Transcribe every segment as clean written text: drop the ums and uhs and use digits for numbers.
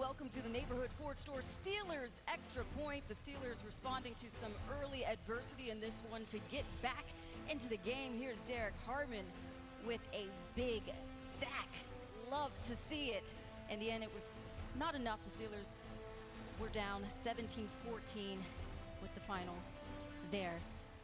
welcome to the Neighborhood Ford Store Steelers Extra Point. The Steelers responding to some early adversity in this one to get back into the game. Here's Harman with a big sack. Love to see it. In the end, it was not enough. The Steelers were down 17-14 with the final there.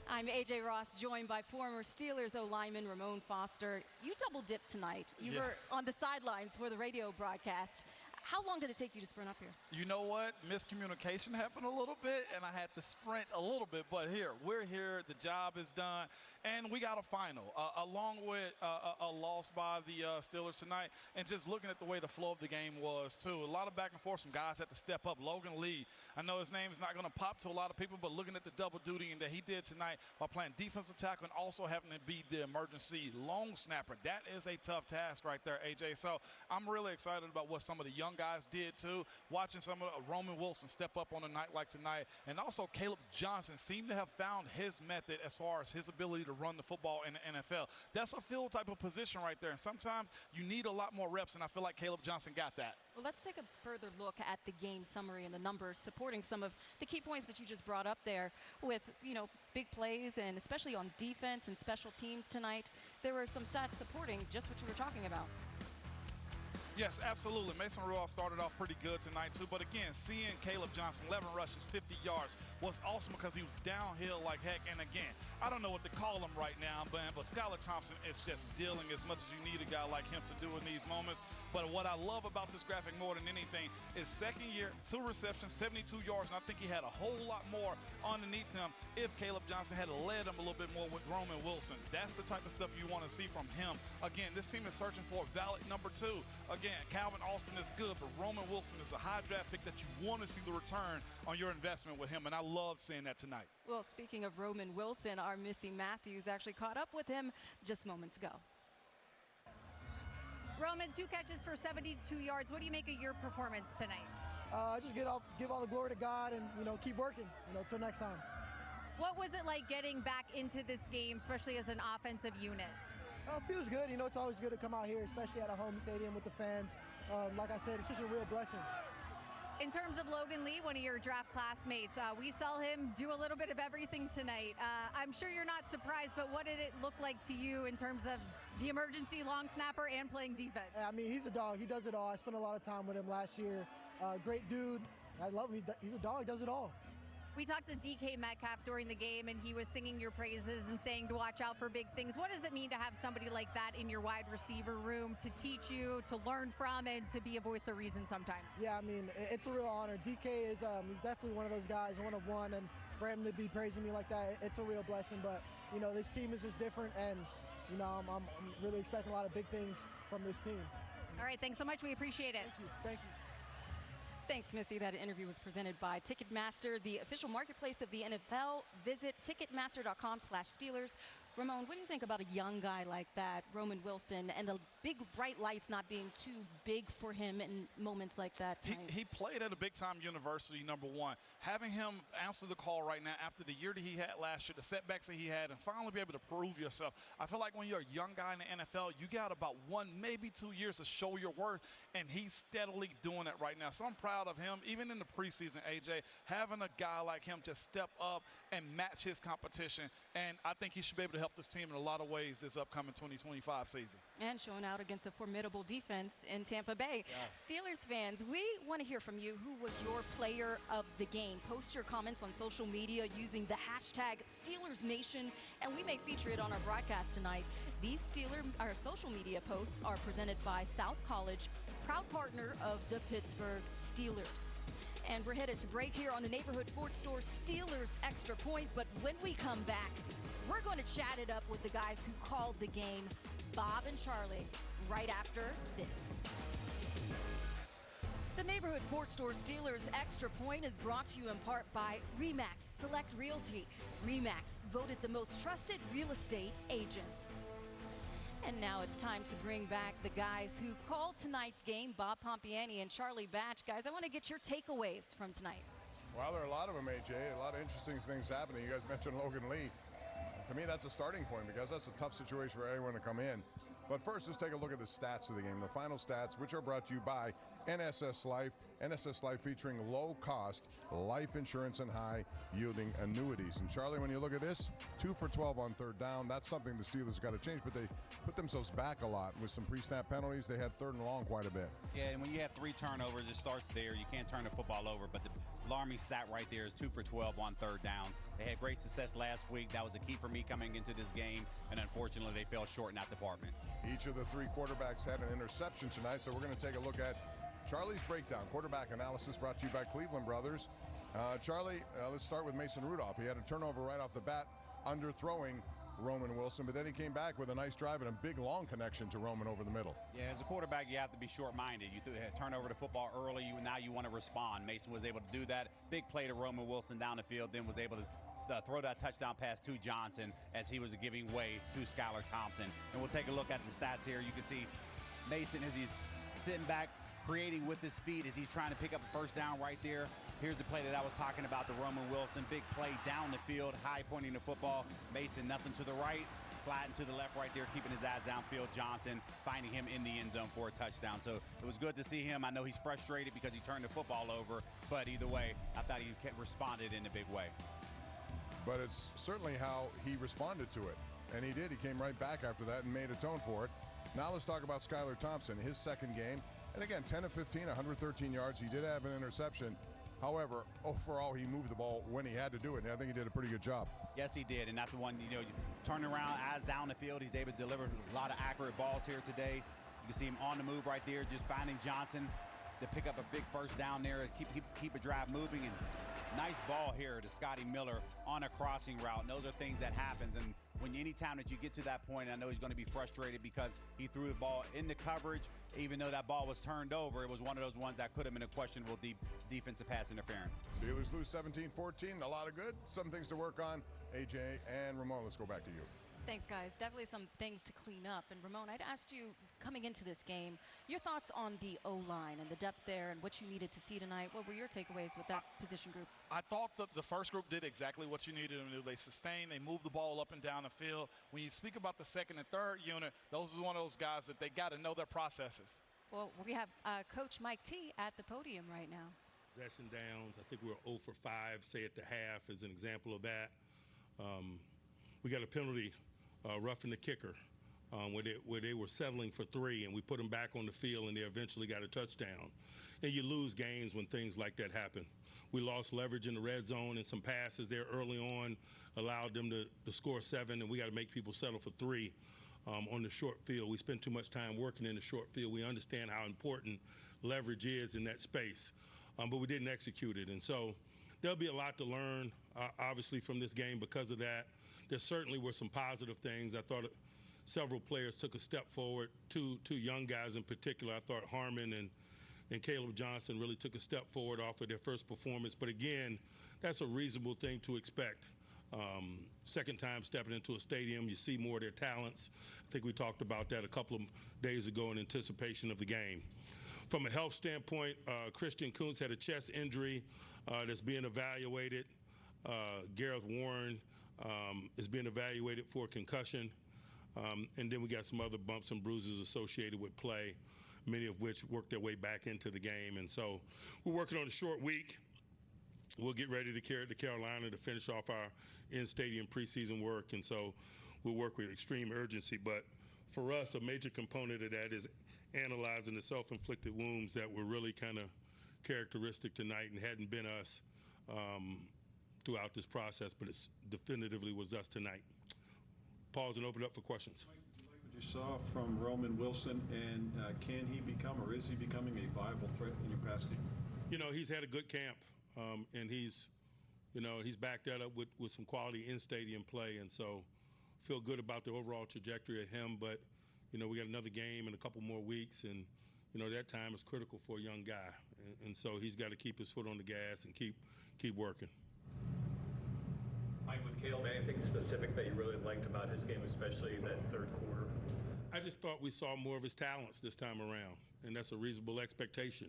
I'm AJ Ross, joined by former Steelers O-lineman Ramon Foster. You double-dipped tonight. You were on the sidelines for the radio broadcast. How long did it take you to sprint up here? You know what? Miscommunication happened a little bit, and I had to sprint a little bit. But we're here. The job is done, and we got a final, along with a loss by the Steelers tonight. And just looking at the way the flow of the game was, too. A lot of back and forth. Some guys had to step up. Logan Lee, I know his name is not going to pop to a lot of people, but looking at the double duty that he did tonight while playing defensive tackle and also having to be the emergency long snapper, that is a tough task right there, AJ. So I'm really excited about what some of the young guys did too, watching some of Roman Wilson step up on a night like tonight, and also Caleb Johnson seemed to have found his method as far as his ability to run the football in the NFL. That's a field type of position right there, and sometimes you need a lot more reps, and I feel like Caleb Johnson got that. Well, let's take a further look at the game summary and the numbers supporting some of the key points that you just brought up there with, big plays, and especially on defense and special teams tonight. There were some stats supporting just what you were talking about. Yes, absolutely. Mason Rudolph started off pretty good tonight, too. But, again, seeing Caleb Johnson, 11 rushes, 50 yards, was awesome because he was downhill like heck. And, again, I don't know what to call him right now, but Skylar Thompson is just dealing as much as you need a guy like him to do in these moments. But what I love about this graphic more than anything is second year, 2 receptions, 72 yards, and I think he had a whole lot more underneath him if Caleb Johnson had led him a little bit more with Roman Wilson. That's the type of stuff you want to see from him. Again, this team is searching for a valid number 2. Again, Calvin Austin is good, but Roman Wilson is a high draft pick that you want to see the return on your investment with him, and I love seeing that tonight. Well, speaking of Roman Wilson, our Missy Matthews actually caught up with him just moments ago. Roman, 2 catches for 72 yards. What do you make of your performance tonight? Just give all the glory to God and, keep working, till next time. What was it like getting back into this game, especially as an offensive unit? It feels good. It's always good to come out here, especially at a home stadium with the fans. Like I said, it's just a real blessing. In terms of Logan Lee, one of your draft classmates, we saw him do a little bit of everything tonight. I'm sure you're not surprised, but what did it look like to you in terms of the emergency long snapper and playing defense? I mean, he's a dog. He does it all. I spent a lot of time with him last year. Great dude. I love him. He's a dog. He does it all. We talked to DK Metcalf during the game, and he was singing your praises and saying to watch out for big things. What does it mean to have somebody like that in your wide receiver room to teach you, to learn from, and to be a voice of reason sometimes? Yeah, I mean, it's a real honor. DK is he's definitely one of those guys, one of one, and for him to be praising me like that, it's a real blessing. But, this team is just different, and, I'm really expecting a lot of big things from this team. All right, thanks so much. We appreciate it. Thank you. Thanks, Missy. That interview was presented by Ticketmaster, the official marketplace of the NFL. Visit ticketmaster.com/Steelers. Ramon, what do you think about a young guy like that, Roman Wilson, and the big bright lights not being too big for him in moments like that tonight? He played at a big-time university, number one. Having him answer the call right now after the year that he had last year, the setbacks that he had, and finally be able to prove yourself. I feel like when you're a young guy in the NFL, you got about 1, maybe 2 years to show your worth, and he's steadily doing that right now. So I'm proud of him, even in the preseason, AJ, having a guy like him just step up and match his competition, and I think he should be able to help this team in a lot of ways this upcoming 2025 season. And showing out against a formidable defense in Tampa Bay. Yes. Steelers fans, we want to hear from you. Who was your player of the game? Post your comments on social media using the hashtag SteelersNation, and we may feature it on our broadcast tonight. These our social media posts are presented by South College, proud partner of the Pittsburgh Steelers. And we're headed to break here on the Neighborhood Ford Store Steelers Extra Point. But when we come back, we're going to chat it up with the guys who called the game, Bob and Charlie, right after this. The Neighborhood Ford Store Steelers Extra Point is brought to you in part by RE/MAX Select Realty. RE/MAX, voted the most trusted real estate agents. And now it's time to bring back the guys who called tonight's game, Bob Pompeani and Charlie Batch. Guys, I want to get your takeaways from tonight. Well, there are a lot of them, AJ. A lot of interesting things happening. You guys mentioned Logan Lee. To me, that's a starting point because that's a tough situation for anyone to come in. But first, let's take a look at the stats of the game, the final stats, which are brought to you by NSS Life. NSS Life featuring low-cost life insurance and high-yielding annuities. And Charlie, when you look at this, 2 for 12 on third down. That's something the Steelers got to change, but they put themselves back a lot with some pre-snap penalties. They had third and long quite a bit. Yeah, and when you have 3 turnovers, it starts there. You can't turn the football over, but the alarming stat right there is 2 for 12 on third downs. They had great success last week. That was a key for me coming into this game, and unfortunately, they fell short in that department. Each of the 3 quarterbacks had an interception tonight, so we're going to take a look at Charlie's breakdown. Quarterback analysis brought to you by Cleveland Brothers. Charlie, let's start with Mason Rudolph. He had a turnover right off the bat, underthrowing Roman Wilson, but then he came back with a nice drive and a big long connection to Roman over the middle. Yeah, as a quarterback, you have to be short-minded. You turn over the football early, now you want to respond. Mason was able to do that. Big play to Roman Wilson down the field, then was able to throw that touchdown pass to Johnson as he was giving way to Skylar Thompson. And we'll take a look at the stats here. You can see Mason as he's sitting back, creating with his feet as he's trying to pick up a first down right there. Here's the play that I was talking about, the Roman Wilson. Big play down the field, high pointing the football. Mason, nothing to the right, sliding to the left right there, keeping his eyes downfield. Johnson finding him in the end zone for a touchdown. So it was good to see him. I know he's frustrated because he turned the football over, but either way, I thought he responded in a big way. But it's certainly how he responded to it. And he did. He came right back after that and made a tone for it. Now let's talk about Skylar Thompson, his second game. And again, 10 of 15, 113 yards. He did have an interception. However, overall, he moved the ball when he had to do it, and I think he did a pretty good job. Yes, he did, and that's the one, turning around, eyes down the field. He's able to deliver a lot of accurate balls here today. You can see him on the move right there, just finding Johnson to pick up a big first down there, keep a drive moving, and nice ball here to Scotty Miller on a crossing route. And those are things that happens, and anytime that you get to that point, I know he's going to be frustrated because he threw the ball in the coverage. Even though that ball was turned over, it was one of those ones that could have been a questionable defensive pass interference. Steelers lose 17-14, a lot of good, some things to work on. AJ and Ramon, let's go back to you. Thanks, guys. Definitely some things to clean up. And Ramon, I'd asked you coming into this game, your thoughts on the O-line and the depth there and what you needed to see tonight. What were your takeaways with that position group? I thought the first group did exactly what you needed them to do. They sustained, they moved the ball up and down the field. When you speak about the second and third unit, those are one of those guys that they got to know their processes. Well, we have Coach Mike T at the podium right now. Possession downs, I think we were 0 for 5, say at the half as an example of that. We got a penalty roughing the kicker where they were settling for 3, and we put them back on the field, and they eventually got a touchdown. And you lose games when things like that happen. We lost leverage in the red zone, and some passes there early on allowed them to score 7, and we got to make people settle for 3 on the short field. We spend too much time working in the short field. We understand how important leverage is in that space, but we didn't execute it. And so there'll be a lot to learn, obviously, from this game because of that. There certainly were some positive things. I thought several players took a step forward, two young guys in particular. I thought Harman and Caleb Johnson really took a step forward off of their first performance. But again, that's a reasonable thing to expect. Second time stepping into a stadium, you see more of their talents. I think we talked about that a couple of days ago in anticipation of the game. From a health standpoint, Christian Kuntz had a chest injury that's being evaluated. Gareth Warren is being evaluated for concussion. And then we got some other bumps and bruises associated with play, many of which worked their way back into the game. And so we're working on a short week. We'll get ready to carry it to Carolina to finish off our in-stadium preseason work. And so we'll work with extreme urgency. But for us, a major component of that is analyzing the self-inflicted wounds that were really kind of characteristic tonight and hadn't been us throughout this process, but it definitively was us tonight. Pause and open it up for questions. Mike, you like what you saw from Roman Wilson, and can he become, or is he becoming, a viable threat in your pass game? You know, he's had a good camp, and he's backed that up with some quality in-stadium play, and so feel good about the overall trajectory of him. But we got another game in a couple more weeks, and that time is critical for a young guy, and so he's got to keep his foot on the gas and keep working. Mike, with Caleb, anything specific that you really liked about his game, especially in that third quarter? I just thought we saw more of his talents this time around, and that's a reasonable expectation.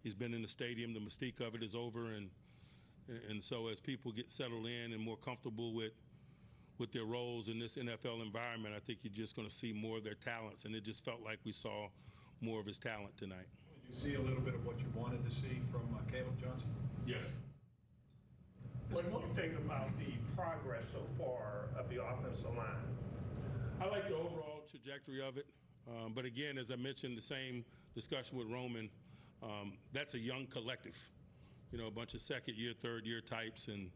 He's been in the stadium, the mystique of it is over, and so as people get settled in and more comfortable with their roles in this NFL environment, I think you're just going to see more of their talents, and it just felt like we saw more of his talent tonight. When you See a little bit of what you wanted to see from Caleb Johnson? Yes. What do you think about the progress so far of the offensive line? I like the overall trajectory of it. But again, as I mentioned, the same discussion with Roman, that's a young collective. You know, a bunch of second year, third year types. And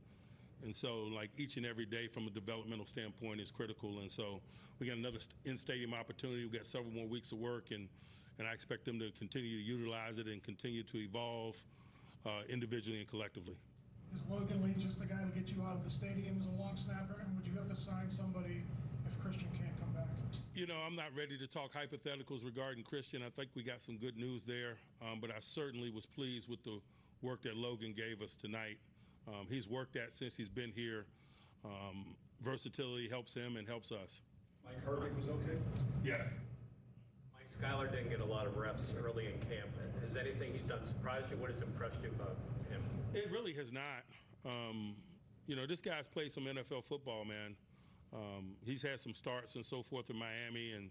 so like each and every day from a developmental standpoint is critical. And so we got another in-stadium opportunity. We got several more weeks of work, and I expect them to continue to utilize it and continue to evolve individually and collectively. Is Logan Lee just the guy to get you out of the stadium as a long snapper? And would you have to sign somebody if Christian can't come back? You know, I'm not ready to talk hypotheticals regarding Christian. I think we got some good news there, but I certainly was pleased with the work that Logan gave us tonight. He's worked at since he's been here. Versatility helps him and helps us. Mike Herbig was okay? Yes. Mike Skyler didn't get a lot of reps early in camp. Has anything he's done surprised you? What has impressed you about him? It really has not. You know, this guy's played some NFL football, man. He's had some starts and so forth in Miami, and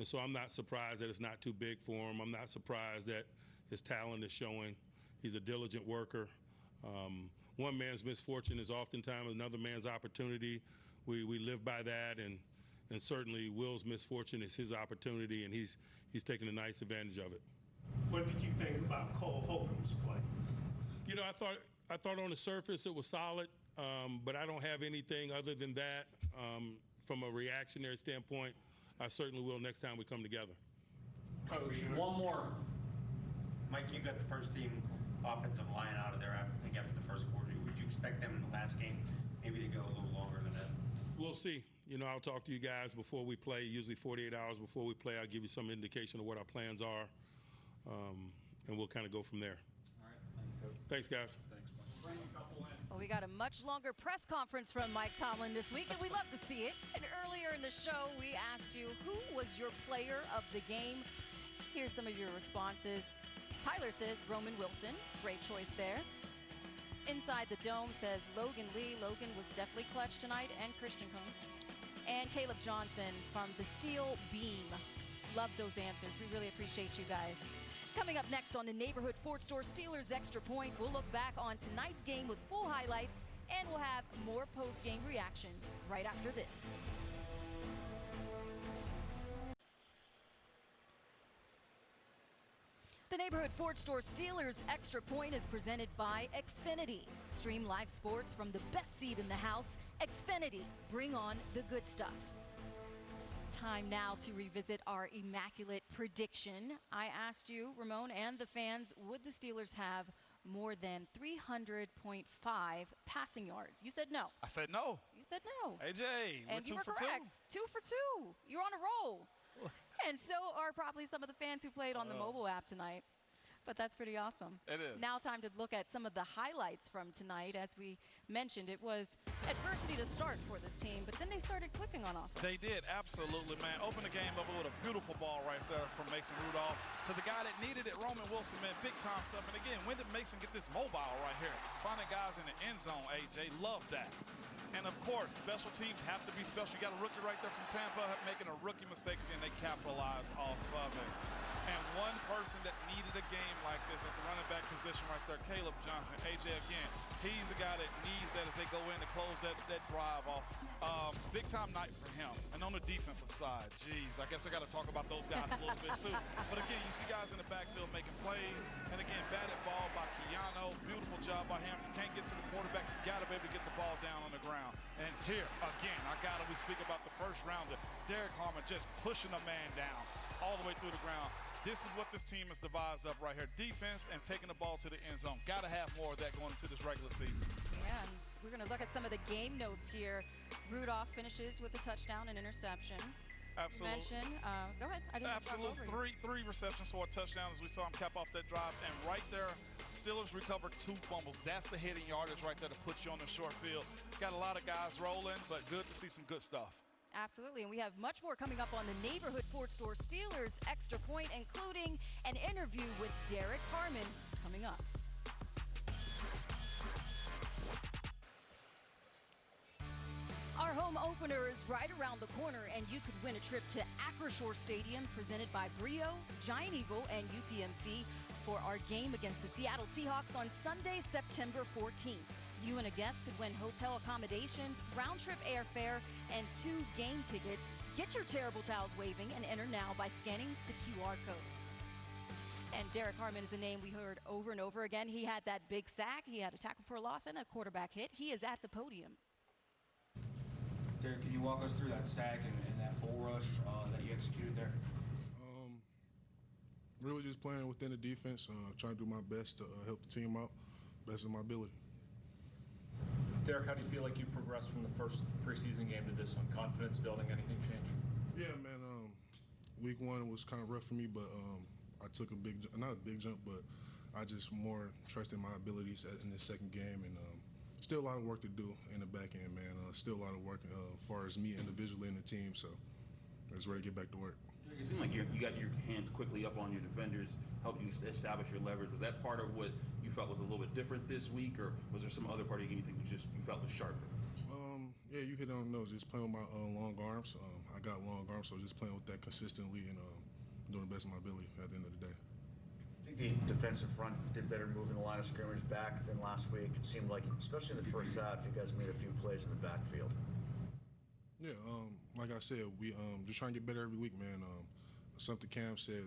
so I'm not surprised that it's not too big for him. I'm not surprised that his talent is showing. He's a diligent worker. One man's misfortune is oftentimes another man's opportunity. We live by that, and certainly Will's misfortune is his opportunity, and he's taking a nice advantage of it. What did you think about Cole Holcomb's play? You know, I thought on the surface it was solid, but I don't have anything other than that. From a reactionary standpoint, I certainly will next time we come together. Coach, one more. Mike, you got the first team offensive line out of there, I think, after the first quarter. Would you expect them in the last game maybe to go a little longer than that? We'll see. You know, I'll talk to you guys before we play, usually 48 hours before we play. I'll give you some indication of what our plans are, and we'll kind of go from there. All right. Thanks, Coach. Thanks, guys. Well, we got a much longer press conference from Mike Tomlin this week, and we love to see it. And earlier in the show, we asked you, who was your player of the game? Here's some of your responses. Tyler says Roman Wilson. Great choice there. Inside the Dome says Logan Lee. Logan was definitely clutch tonight, and Christian Combs. And Caleb Johnson from the Steel Beam. Love those answers. We really appreciate you guys. Coming up next on the Neighborhood Ford Store Steelers Extra Point, we'll look back on tonight's game with full highlights, and we'll have more post-game reaction right after this. The Neighborhood Ford Store Steelers Extra Point is presented by Xfinity. Stream live sports from the best seat in the house. Xfinity, bring on the good stuff. Time now to revisit our immaculate prediction. I asked you, Ramon, and the fans, would the Steelers have more than 300.5 passing yards? You said no. I said no. You said no. AJ, and you were correct. 2 for 2. You're on a roll. And so are probably some of the fans who played on the mobile app tonight. But that's pretty awesome. It is. Now time to look at some of the highlights from tonight. As we mentioned, it was adversity to start for this team, but then they started clicking on offense. They did, absolutely, man. Open the game up with a beautiful ball right there from Mason Rudolph to the guy that needed it, Roman Wilson, man. Big time stuff. And again, when did Mason get this mobile right here? Finding guys in the end zone, AJ. Love that. And of course, special teams have to be special. You got a rookie right there from Tampa making a rookie mistake, and they capitalize off of it. And one person that needed a game like this at the running back position right there, Caleb Johnson. AJ, again, he's a guy that needs that as they go in to close that drive off. Big time night for him. And on the defensive side, geez, I guess I got to talk about those guys a little bit too. But again, you see guys in the backfield making plays. And again, batted ball by Keanu. Beautiful job by him. You can't get to the quarterback. You got to be able to get the ball down on the ground. And here, again, we speak about the first rounder. Derek Harman just pushing a man down all the way through the ground. This is what this team has devised up right here. Defense and taking the ball to the end zone. Got to have more of that going into this regular season. Yeah, and we're going to look at some of the game notes here. Rudolph finishes with a touchdown and interception. Absolutely. You mentioned, go ahead. I didn't Absolutely. Three receptions for a touchdown as we saw him cap off that drive. And right there, Steelers recovered 2 fumbles. That's the hitting yardage right there to put you on the short field. Got a lot of guys rolling, but good to see some good stuff. Absolutely, and we have much more coming up on the Neighborhood Ford Store Steelers Extra Point, including an interview with Derek Harman coming up. Our home opener is right around the corner, and you could win a trip to Acrisure Stadium, presented by Brio, Giant Eagle, and UPMC. for our game against the Seattle Seahawks on Sunday, September 14th. You and a guest could win hotel accommodations, round-trip airfare, and 2 game tickets. Get your terrible towels waving and enter now by scanning the QR code. And Derek Harman is a name we heard over and over again. He had that big sack. He had a tackle for a loss and a quarterback hit. He is at the podium. Derek, can you walk us through that sack and that bull rush that you executed there? Really just playing within the defense, trying to do my best to help the team out, best of my ability. Derek, how do you feel like you progressed from the first preseason game to this one? Confidence building, anything change? Yeah, man. Week 1 was kind of rough for me, but I took not a big jump, but I just more trusted my abilities in the second game, and still a lot of work to do in the back end, man. Still a lot of work as far as me individually and the team, so I was ready to get back to work. It seemed like you got your hands quickly up on your defenders, helped you establish your leverage. Was that part of what you felt was a little bit different this week, or was there some other part of the game you think was you felt was sharper? Yeah, you hit it on the nose. Just playing with my long arms. I got long arms, so just playing with that consistently and doing the best of my ability at the end of the day. I think the defensive front did better moving the line of scrimmage back than last week. It seemed like, especially in the first half, you guys made a few plays in the backfield. Yeah, like I said, we just trying to get better every week, man. Something Cam said,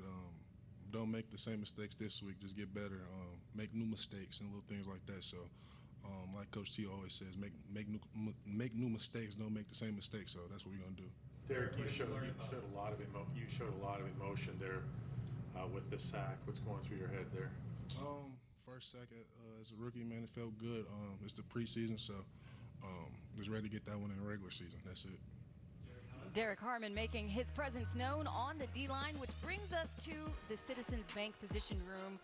don't make the same mistakes this week. Just get better, make new mistakes and little things like that. So, like Coach T always says, make new mistakes, don't make the same mistakes. So that's what we're gonna do. Derek, you showed a lot of emotion there with this sack. What's going through your head there? First sack as a rookie, man, it felt good. It's the preseason, so just ready to get that one in the regular season. That's it. Derek Harman making his presence known on the D-line, which brings us to the Citizens Bank position room.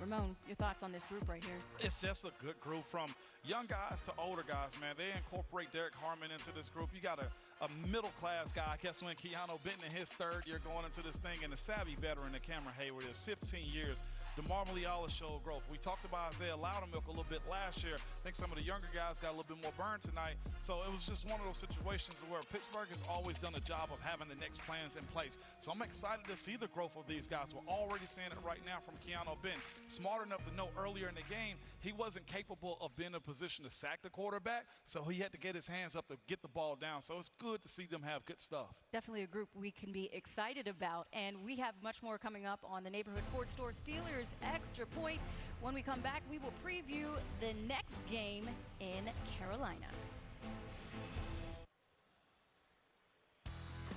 Ramon, your thoughts on this group right here? It's just a good group from young guys to older guys, man. They incorporate Derek Harman into this group. You got a middle-class guy. I guess when Keanu Benton in his 3rd year going into this thing, and a savvy veteran that Cameron Hayward is 15 years. DeMar Maliala showed growth. We talked about Isaiah Loudermilk a little bit last year. I think some of the younger guys got a little bit more burn tonight. So it was just one of those situations where Pittsburgh has always done a job of having the next plans in place. So I'm excited to see the growth of these guys. We're already seeing it right now from Keanu Benton. Smart enough to know earlier in the game he wasn't capable of being in a position to sack the quarterback, so he had to get his hands up to get the ball down. So it's good to see them have good stuff. Definitely a group we can be excited about, and we have much more coming up on the Neighborhood Ford Store Steelers Extra Point. When we come back, we will preview the next game in Carolina.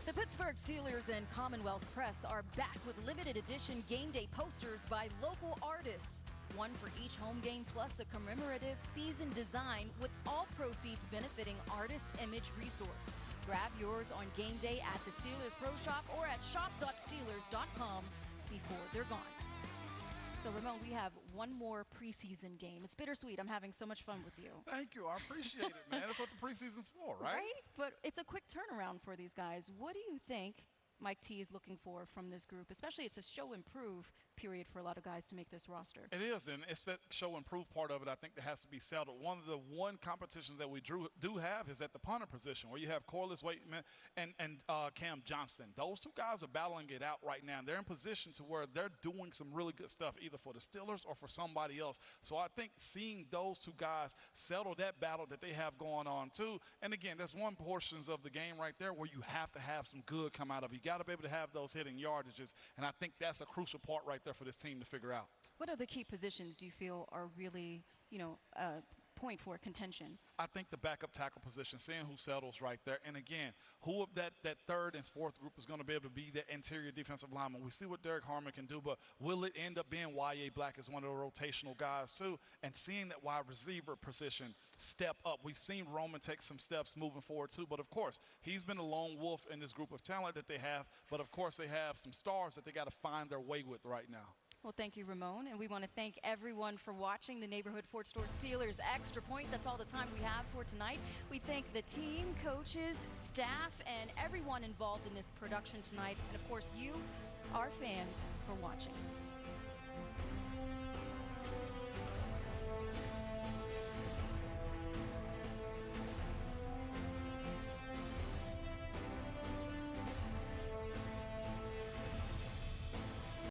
The Pittsburgh Steelers and Commonwealth Press are back with limited edition game day posters by local artists. One for each home game, plus a commemorative season design with all proceeds benefiting Artist Image Resource. Grab yours on game day at the Steelers Pro Shop or at shop.steelers.com before they're gone. So, Ramon, we have one more preseason game. It's bittersweet. I'm having so much fun with you. Thank you. I appreciate it, man. That's what the preseason's for, right? Right? But it's a quick turnaround for these guys. What do you think Mike T is looking for from this group? Especially it's a show improve period for a lot of guys to make this roster. It is, and it's that show improve part of it I think that has to be settled. One of the competitions that we do have is at the punter position, where you have Corliss Waitman and Cam Johnston. Those 2 guys are battling it out right now, and they're in position to where they're doing some really good stuff either for the Steelers or for somebody else. So I think seeing those 2 guys settle that battle that they have going on too, and again, that's one portions of the game right there where you have to have some good come out of it. You got to be able to have those hitting yardages, and I think that's a crucial part right there for this team to figure out. What other key positions do you feel are really, point for contention? I think the backup tackle position, seeing who settles right there. And again, who of that 3rd and 4th group is going to be able to be the interior defensive lineman. We see what Derek Harman can do, but will it end up being Y.A. Black as one of the rotational guys too? And seeing that wide receiver position step up. We've seen Roman take some steps moving forward too, but of course, he's been a lone wolf in this group of talent that they have, but of course they have some stars that they got to find their way with right now. Well, thank you, Ramon, and we want to thank everyone for watching the Neighborhood Ford Store Steelers Extra Point. That's all the time we have for tonight. We thank the team, coaches, staff, and everyone involved in this production tonight, and of course you, our fans, for watching.